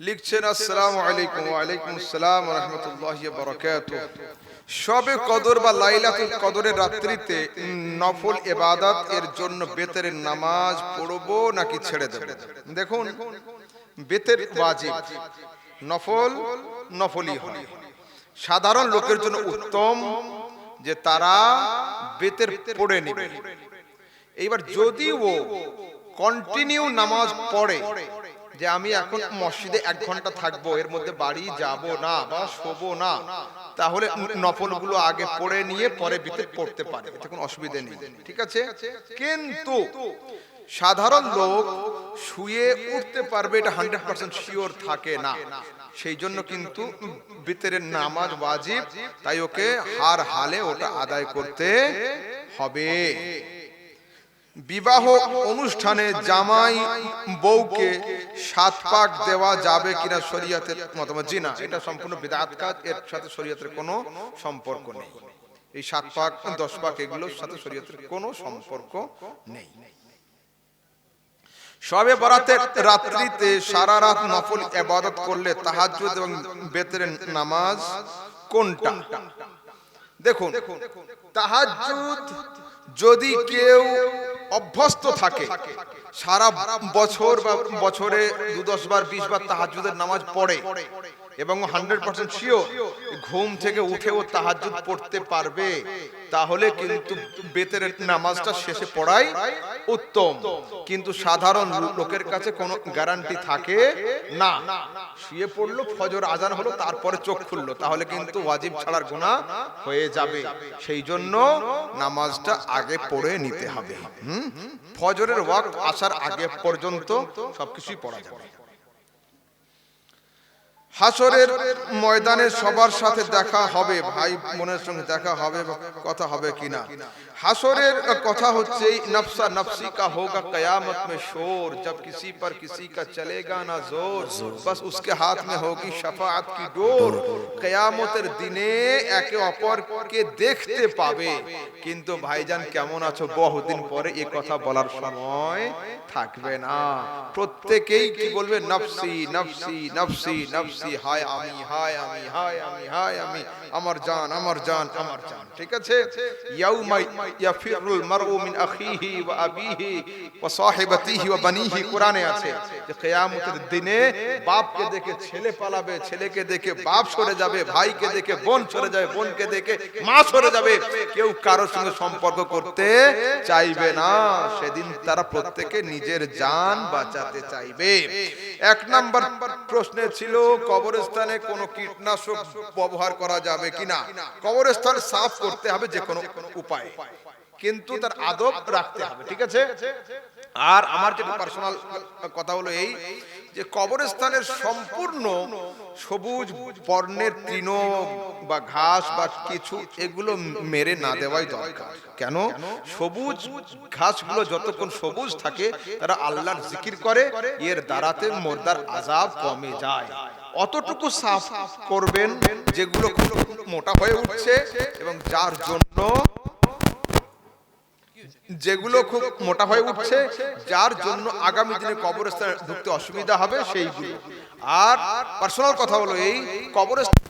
লিখছেন আসসালামু আলাইকুম। ওয়া আলাইকুম আসসালাম ওয়া রাহমাতুল্লাহি ওয়া বারাকাতুহু। শবে কদর বা লাইলাতুল কদরের রাত্রিতে নফল ইবাদত এর জন্য বেতের নামাজ পড়বো নাকি ছেড়ে দেব? দেখুন, বেতের ওয়াজিব, নফল নফলই হয়। সাধারণ লোকের জন্য উত্তম যে তারা বেতের পড়ে নেবে। এইবার যদি ও কন্টিনিউ নামাজ পড়ে যে আমি এখন মসজিদে 1 ঘন্টা থাকবো, এর মধ্যে বাড়ি যাব না বা শোবো না, তাহলে নফলগুলো আগে পড়ে নিয়ে পরে বিতে পড়তে পারে, এতে কোনো অসুবিধা নেই, ঠিক আছে। কিন্তু সাধারণ লোক শুয়ে উঠতে পারবে এটা 100% শিওর থাকে না, সেই জন্য কিন্তু বিতরের নামাজ ওয়াজিব, তাই ওকে হার হালে ওটা আদায় করতে হবে। বিবাহ অনুষ্ঠানে জামাই বউকে 7 পাক দেওয়া যাবে কিনা শরীয়তের মতামত? জি না, এটা সম্পূর্ণ বিদআত কাজ, এর সাথে শরীয়তের কোনো সম্পর্ক নেই। এই 7 পাক 10 পাক এগুলোর সাথে শরীয়তের কোনো সম্পর্ক নেই। শবে বরাতের রাত্রিতে সারা রাত নফল ইবাদত করলে তাহাজ্জুদ এবং বেতরের নামাজ কোনটা? দেখুন, তাহাজ্জুদ যদি কেউ অভ্যস্ত থাকে সারা বছর বা বছরে 2-10 বার 20 বার তাহাজ্জুদের নামাজ পড়ে এবং 100% শিওর ঘুম থেকে উঠেও তাহাজ্জুদ পড়তে পারবে, তাহলে কিন্তু বেতের নামাজটা শেষে পড়াই উত্তম। কিন্তু সাধারণ লোকের কাছে কোনো গ্যারান্টি থাকে না, শুয়ে পড়লো, ফজর আজান হলো, তারপরে চোখ খুললো, তাহলে কিন্তু ওয়াজিব ছাড়ার গুনাহ হয়ে যাবে। সেই জন্য নামাজটা আগে পড়ে নিতে হবে। ফজরের ওয়াক্ত আসার আগে পর্যন্ত সবকিছুই পড়া যাবে। হাসরের ময়দানে সবার সাথে দেখা হবে, ভাই বোনের সঙ্গে দেখা হবে, কথা হবে কিনা? হাসরের কথা হচ্ছে নফসা নফসি কা হোগা কিয়ামত মে শোর, जब किसी पर किसी का चलेगा ना जोर, बस उसके हाथ में होगी शफाअत की डोर। কিয়ামতের দিনে একে অপরকে দেখতে পাবে, কিন্তু ভাইজান কেমন আছো বহুদিন পরে এই কথা বলার সময় থাকবে না। প্রত্যেকেই কি বলবে? নফসি নফসি নফসি নফসি, হায় আমি, হায় আমি, হায় আমি, হায় আমি, আমার জান, আমার জান, আমার জান, ঠিক আছে। ইয়াউমা ইয়াফিরুল মারউ মিন আখিহি ওয়া আবিহি ওয়া সাহিবাতিহি ওয়া বানিহি, কোরআনে আছে যে কিয়ামতের দিনে বাপকে দেখে ছেলে পালাবে, ছেলেকে দেখে বাপ সরে যাবে, ভাইকে দেখে বোন সরে যাবে, বোনকে দেখে মা সরে যাবে, কেউ কারোর সঙ্গে সম্পর্ক করতে চাইবে না। সেদিন তারা প্রত্যেকে নিজের জান বাঁচাতে চাইবে। 1 নাম্বার প্রশ্নে ছিল কবরস্থানে কোনো কীটনাশক ব্যবহার করা যাবে কিনা। কবরস্থান সাফ করতে হবে যে কোনো উপায়ে, কিন্তু তার আদব রাখতে হবে, ঠিক আছে। আর আমার যেটা পার্সোনাল কথা হলো এই যে কবরস্থানের সম্পূর্ণ সবুজ বর্ণের তৃণ বা ঘাস বা কিছু এগুলো মেরে না দেওয়াই দরকার। কেন? সবুজ ঘাসগুলো যতক্ষণ সবুজ থাকে তারা আল্লাহর জিকির করে, এর দ্বারাতে মুর্দার আযাব কমে যায়। অতটুকু সাফ করবেন যেগুলো খুব মোটা হয়ে উঠছে এবং যার জন্য যেগুলো খুব মোটা হয়ে উঠছে, যার জন্য আগামী দিনে কবরস্থানে ঢুকতে অসুবিধা হবে সেইগুলো। আর পার্সোনাল কথা হলো এই, কবরস্থান